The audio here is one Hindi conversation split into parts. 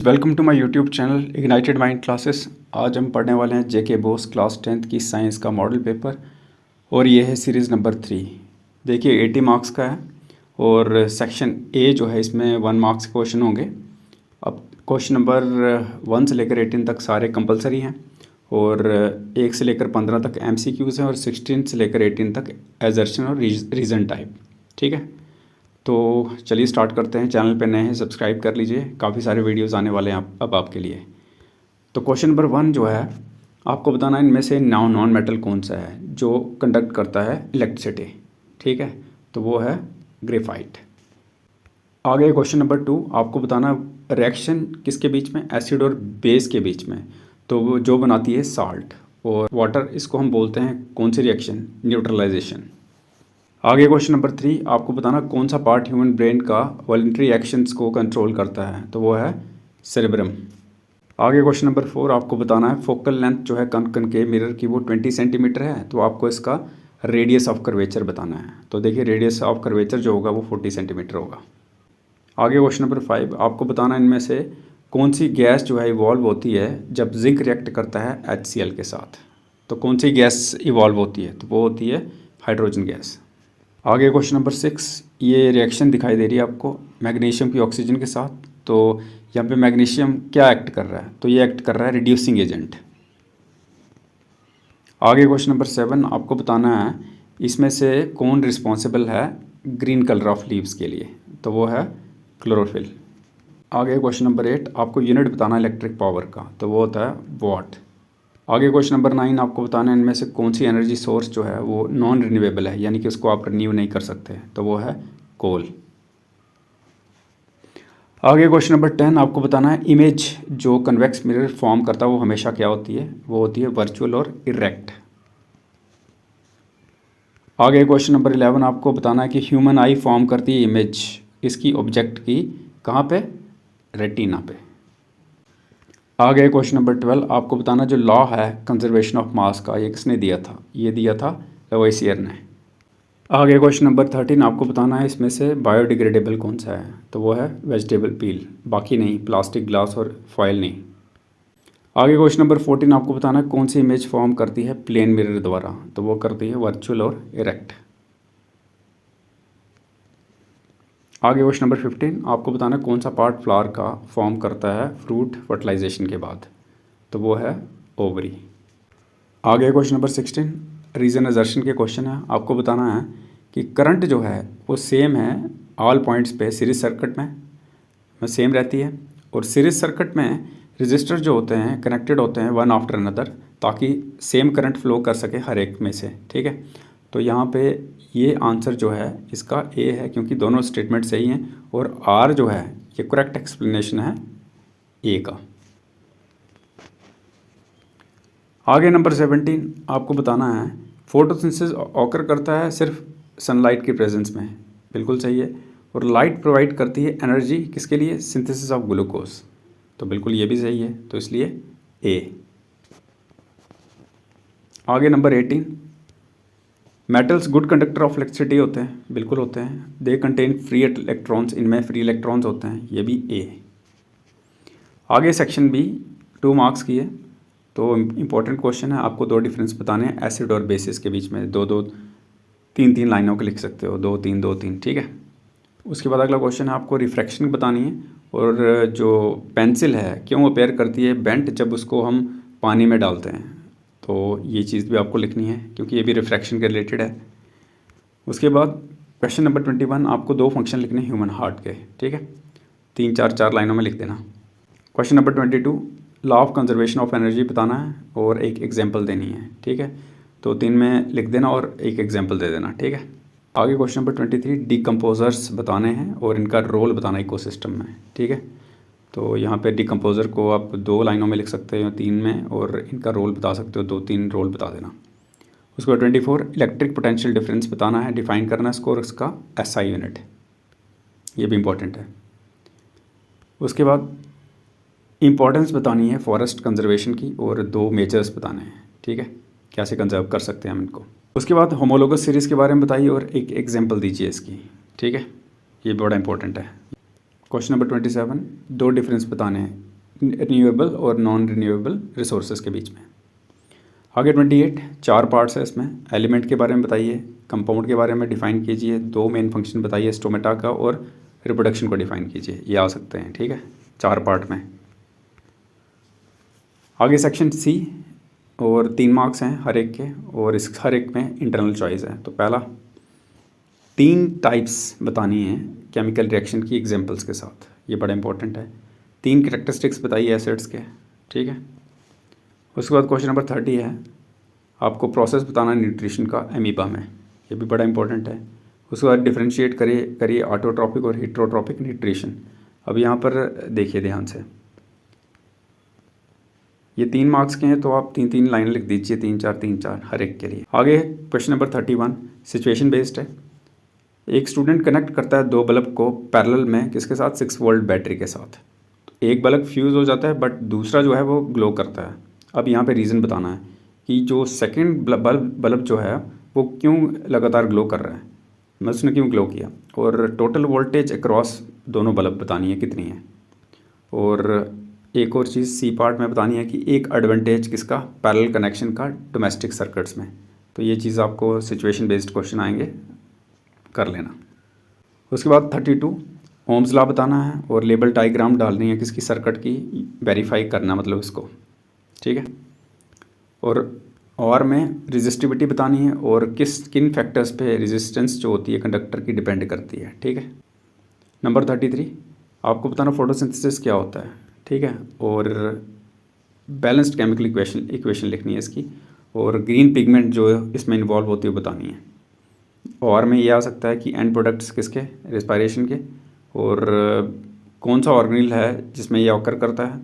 Welcome to my YouTube channel ignited mind classes. आज हम पढ़ने वाले हैं जेके बोस क्लास 10th की साइंस का मॉडल पेपर और ये है सीरीज़ नंबर 3। देखिए 80 मार्क्स का है और सेक्शन ए जो है इसमें 1 मार्क्स के क्वेश्चन होंगे। अब क्वेश्चन नंबर 1 से लेकर 18 तक सारे कंपलसरी हैं और 1 से लेकर 15 तक MCQs हैं और 16 से लेकर 18 तक एजर्शन और रीज़न टाइप। ठीक है, तो चलिए स्टार्ट करते हैं। चैनल पे नए हैं सब्सक्राइब कर लीजिए, काफ़ी सारे वीडियोस आने वाले हैं अब आपके लिए। तो क्वेश्चन नंबर 1 जो है आपको बताना है इनमें से नॉन मेटल कौन सा है जो कंडक्ट करता है इलेक्ट्रिसिटी। ठीक है, तो वो है ग्रेफाइट। आगे क्वेश्चन नंबर 2 आपको बताना रिएक्शन किसके बीच में, एसिड और बेस के बीच में, तो वो जो बनाती है साल्ट और वाटर। इसको हम बोलते हैं कौन सी रिएक्शन, न्यूट्रलाइजेशन। आगे क्वेश्चन नंबर 3 आपको बताना कौन सा पार्ट ह्यूमन ब्रेन का वॉलंटरी एक्शंस को कंट्रोल करता है, तो वो है सेरेब्रम। आगे क्वेश्चन नंबर 4 आपको बताना है फोकल लेंथ जो है कनकेव मिरर की वो 20 सेंटीमीटर है, तो आपको इसका रेडियस ऑफ कर्वेचर बताना है। तो देखिए रेडियस ऑफ कर्वेचर जो होगा वो 40 सेंटीमीटर होगा। आगे क्वेश्चन नंबर 5 आपको बताना है इनमें से कौन सी गैस जो है इवॉल्व होती है जब जिंक रिएक्ट करता है HCl के साथ। तो कौन सी गैस इवॉल्व होती है, तो वो होती है हाइड्रोजन गैस। आगे क्वेश्चन नंबर 6 ये रिएक्शन दिखाई दे रही है आपको मैग्नीशियम की ऑक्सीजन के साथ। तो यहाँ पे मैग्नीशियम क्या एक्ट कर रहा है, तो ये एक्ट कर रहा है रिड्यूसिंग एजेंट। आगे क्वेश्चन नंबर 7 आपको बताना है इसमें से कौन रिस्पॉन्सिबल है ग्रीन कलर ऑफ लीव्स के लिए, तो वो है क्लोरोफिल। आगे क्वेश्चन नंबर 8 आपको यूनिट बताना है इलेक्ट्रिक पावर का, तो वो होता है वॉट। आगे क्वेश्चन नंबर 9 आपको बताना है इनमें से कौन सी एनर्जी सोर्स जो है वो नॉन रिन्यूएबल है, यानी कि उसको आप रिन्यू नहीं कर सकते, तो वो है कोल। आगे क्वेश्चन नंबर 10 आपको बताना है इमेज जो कन्वेक्स मिरर फॉर्म करता है वो हमेशा क्या होती है, वो होती है वर्चुअल और इरेक्ट। आगे क्वेश्चन नंबर 11 आपको बताना है कि ह्यूमन आई फॉर्म करती है इमेज इसकी ऑब्जेक्ट की, कहाँ पे, रेटिना पे। आगे क्वेश्चन नंबर 12 आपको बताना जो लॉ है कंजर्वेशन ऑफ मास का, ये किसने दिया था, ये दिया था लवोइसियर ने। आगे क्वेश्चन नंबर 13 आपको बताना है इसमें से बायोडिग्रेडेबल कौन सा है, तो वो है वेजिटेबल पील, बाकी नहीं, प्लास्टिक, ग्लास और फॉयल नहीं। आगे क्वेश्चन नंबर 14 आपको बताना है कौन सी इमेज फॉर्म करती है प्लेन मिरर द्वारा, तो वो करती है वर्चुअल और इरेक्ट। आगे क्वेश्चन नंबर 15 आपको बताना है कौन सा पार्ट फ्लावर का फॉर्म करता है फ्रूट फर्टिलाइजेशन के बाद, तो वो है ओवरी। आगे क्वेश्चन नंबर 16 रीजन असर्शन के क्वेश्चन है। आपको बताना है कि करंट जो है वो सेम है ऑल पॉइंट्स पे सीरीज सर्किट में सेम रहती है, और सीरीज सर्किट में रजिस्टर जो होते हैं कनेक्टेड होते हैं वन आफ्टर अनदर, ताकि सेम करंट फ्लो कर सके हर एक में से। ठीक है, तो यहाँ पे ये आंसर जो है इसका ए है, क्योंकि दोनों स्टेटमेंट सही हैं, और आर जो है ये करेक्ट एक्सप्लेनेशन है ए का। आगे नंबर 17 आपको बताना है फोटोसिंथेसिस ऑकर करता है सिर्फ सनलाइट के प्रेजेंस में, बिल्कुल सही है, और लाइट प्रोवाइड करती है एनर्जी किसके लिए, सिंथेसिस ऑफ ग्लूकोज, तो बिल्कुल ये भी सही है, तो इसलिए ए। आगे number 18 metals good conductor of electricity होते हैं, बिल्कुल होते हैं। दे कंटेन फ्री इलेक्ट्रॉन्स, इनमें फ्री इलेक्ट्रॉन्स होते हैं, ये भी ए। आगे सेक्शन बी 2 मार्क्स की है, तो इम्पोर्टेंट क्वेश्चन है। आपको 2 डिफरेंस बताने हैं एसिड और बेसिस के बीच में, 2-2 3-3 लाइनों के लिख सकते हो, 2-3 2-3। ठीक है, उसके बाद अगला क्वेश्चन है आपको रिफ्रैक्शन बतानी है, और जो पेंसिल है क्यों अपेयर करती है बेंट जब उसको हम पानी में डालते हैं, तो ये चीज़ भी आपको लिखनी है क्योंकि ये भी रिफ्रैक्शन के रिलेटेड है। उसके बाद क्वेश्चन नंबर 21 आपको 2 फंक्शन लिखने ह्यूमन हार्ट के। ठीक है, 3-4 लाइनों में लिख देना। Question number 22 law of conservation of energy बताना है और एक एग्जांपल देनी है। ठीक है, तो 3 में लिख देना और एक एग्जांपल दे देना। ठीक है, आगे क्वेश्चन नंबर 23 डिकम्पोजर्स बताने हैं और इनका रोल बताना इकोसिस्टम में। ठीक है, तो यहाँ पे डिकम्पोज़र को आप 2 लाइनों में लिख सकते हो, 3 में, और इनका रोल बता सकते हो, 2-3 रोल बता देना। उसके बाद 24 इलेक्ट्रिक पोटेंशियल डिफरेंस बताना है, डिफाइन करना है इसको, और इसका SI यूनिट, ये भी इम्पोर्टेंट है। उसके बाद इम्पोर्टेंस बतानी है फॉरेस्ट कंजर्वेशन की, और 2 मेजर्स बताने हैं। ठीक है, कैसे कंजर्व कर सकते हैं हम इनको। उसके बाद होमोलोगस सीरीज़ के बारे में बताइए और एक एग्जाम्पल दीजिए इसकी। ठीक है, ये बड़ा इंपॉर्टेंट है। क्वेश्चन नंबर 27 2 डिफरेंस बताने हैं रिन्यूएबल और नॉन रिन्यूएबल रिसोर्सेज के बीच में। आगे 28 4 पार्ट्स है इसमें। एलिमेंट के बारे में बताइए, कंपाउंड के बारे में डिफाइन कीजिए, 2 मेन फंक्शन बताइए स्टोमेटा का और रिप्रोडक्शन को डिफाइन कीजिए। ये आ सकते हैं, ठीक है, 4 पार्ट में। आगे सेक्शन सी और 3 मार्क्स हैं हर एक के, और इस हर एक में इंटरनल चॉइस है। तो पहला 3 टाइप्स बतानी है केमिकल रिएक्शन की एग्जांपल्स के साथ, ये बड़ा इंपॉर्टेंट है। 3 कैरेक्टरिस्टिक्स बताइए एसिड्स के, ठीक है। उसके बाद क्वेश्चन नंबर 30 है, आपको प्रोसेस बताना न्यूट्रिशन का एमीबा में, ये भी बड़ा इंपॉर्टेंट है। उसके बाद डिफरेंशिएट करिए ऑटोट्रॉपिक और हेटेरोट्रॉपिक न्यूट्रिशन। अब यहाँ पर देखिए ध्यान से, ये 3 मार्क्स के हैं, तो आप 3-3 लाइन लिख दीजिए, 3-4 हर एक के लिए। आगे क्वेश्चन नंबर 31 सिचुएशन बेस्ड है। एक स्टूडेंट कनेक्ट करता है 2 बल्ब को पैरेलल में, किसके साथ, 6 वोल्ट बैटरी के साथ। तो एक बल्ब फ्यूज़ हो जाता है बट दूसरा जो है वो ग्लो करता है। अब यहाँ पे रीज़न बताना है कि जो सेकंड बल्ब जो है वो क्यों लगातार ग्लो कर रहा है, मतलब उसने क्यों ग्लो किया, और टोटल वोल्टेज अक्रॉस दोनों बल्ब बतानी है कितनी है। और एक और चीज़ सी पार्ट में बतानी है कि एक एडवांटेज किसका, पैरेलल कनेक्शन का डोमेस्टिक सर्किट्स में। तो ये चीज़ आपको सिचुएशन बेस्ड क्वेश्चन आएंगे, कर लेना। उसके बाद 32 ओम्स लॉ बताना है और लेबल डायग्राम डालनी है किसकी, सर्किट की, वेरीफाई करना मतलब इसको, ठीक है। और में रेजिस्टिविटी बतानी है और किन फैक्टर्स पे रेजिस्टेंस जो होती है कंडक्टर की डिपेंड करती है, ठीक है। नंबर 33 आपको बताना फोटोसिंथेसिस क्या होता है, ठीक है, और बैलेंस्ड केमिकल इक्वेशन लिखनी है इसकी, और ग्रीन पिगमेंट जो इसमें इन्वॉल्व होती है बतानी है। और में ये आ सकता है कि एंड प्रोडक्ट्स किसके, रेस्पिरेशन के, और कौन सा ऑर्गेनिल है जिसमें ये ऑकर करता है,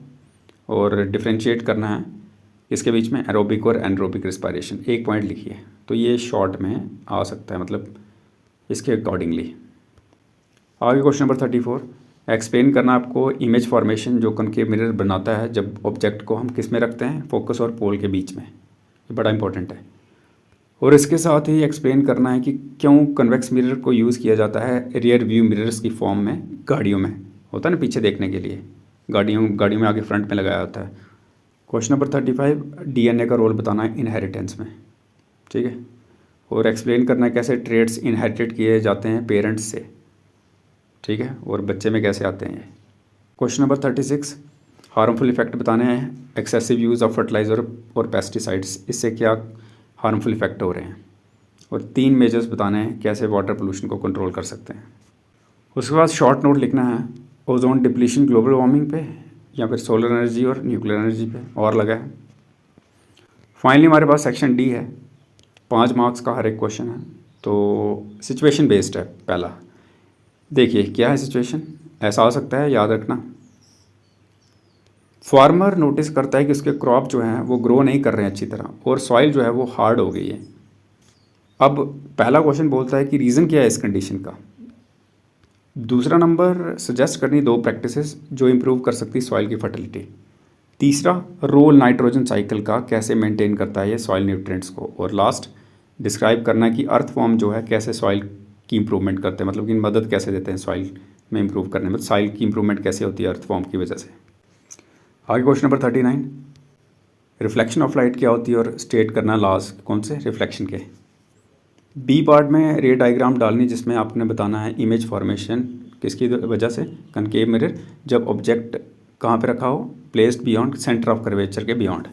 और डिफरेंशिएट करना है इसके बीच में एरोबिक और एनरोबिक रेस्पिरेशन। 1 पॉइंट लिखिए, तो ये शॉर्ट में आ सकता है, मतलब इसके अकॉर्डिंगली। आगे क्वेश्चन नंबर 34 एक्सप्लेन करना आपको इमेज फॉर्मेशन जो कॉनकेव मिरर बनाता है जब ऑब्जेक्ट को हम किस में रखते हैं, फोकस और पोल के बीच में। ये बड़ा इंपॉर्टेंट है। और इसके साथ ही एक्सप्लेन करना है कि क्यों कन्वेक्स मिरर को यूज़ किया जाता है रियर व्यू मिरर्स की फॉर्म में, गाड़ियों में होता है ना, पीछे देखने के लिए, गाड़ियों में आगे फ्रंट में लगाया होता है। क्वेश्चन नंबर 35 डीएनए का रोल बताना है इनहेरिटेंस में, ठीक है, और एक्सप्लेन करना है कैसे ट्रेड्स इनहेरिटेड किए जाते हैं पेरेंट्स से, ठीक है, और बच्चे में कैसे आते हैं। क्वेश्चन नंबर 36 हार्मफुल इफेक्ट बताने हैं एक्सेसिव यूज़ ऑफ फर्टिलाइज़र और पेस्टिसाइड्स, इससे क्या हार्मफुल इफेक्ट हो रहे हैं, और 3 मेजर्स बताने हैं कैसे वाटर पोल्यूशन को कंट्रोल कर सकते हैं। उसके बाद शॉर्ट नोट लिखना है ओजोन डिप्लीशन ग्लोबल वार्मिंग पे, या फिर सोलर एनर्जी और न्यूक्लियर एनर्जी पे और लगा है। फाइनली हमारे पास सेक्शन डी है, 5 मार्क्स का हर एक क्वेश्चन है। तो सिचुएशन बेस्ड है। पहला देखिए क्या है सिचुएशन, ऐसा आ सकता है, याद रखना। फार्मर नोटिस करता है कि उसके क्रॉप जो हैं वो ग्रो नहीं कर रहे हैं अच्छी तरह, और सॉइल जो है वो हार्ड हो गई है। अब पहला क्वेश्चन बोलता है कि रीज़न क्या है इस कंडीशन का। दूसरा नंबर सजेस्ट करनी 2 प्रैक्टिसेस जो इम्प्रूव कर सकती सॉइल की फर्टिलिटी। तीसरा रोल नाइट्रोजन साइकिल का कैसे मेंटेन करता है ये सॉइल न्यूट्रिएंट्स को। और लास्ट डिस्क्राइब करना कि अर्थ फॉर्म जो है कैसे सॉइल की इंप्रूवमेंट करते हैं, मतलब कि मदद कैसे देते हैं सॉइल में इंप्रूव करने में, सॉइल की इंप्रूवमेंट कैसे होती है अर्थ फॉर्म की वजह से। आगे question number 39 reflection of light क्या होती है और स्टेट करना लॉज कौन से रिफ्लेक्शन के। बी पार्ट में रे डायग्राम डालनी जिसमें आपने बताना है इमेज फॉर्मेशन किसकी वजह से, कनकेव मिरर जब ऑब्जेक्ट कहाँ पे रखा हो, placed beyond centre of curvature के बियॉन्ड।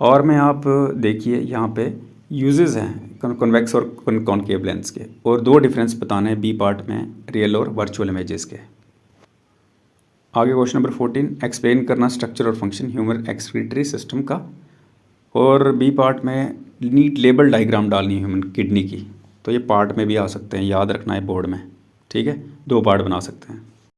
और में आप देखिए यहाँ पे यूजेस हैं कन्वेक्स और कॉनकेव लेंस के, और 2 डिफरेंस बताने हैं बी पार्ट में रियल और वर्चुअल इमेजेस के। आगे क्वेश्चन नंबर 14 एक्सप्लेन करना स्ट्रक्चर और फंक्शन ह्यूमन एक्सक्रीटरी सिस्टम का, और बी पार्ट में नीट लेबल डायग्राम डालनी है ह्यूमन किडनी की। तो ये पार्ट में भी आ सकते हैं, याद रखना है बोर्ड में, ठीक है, 2 पार्ट बना सकते हैं।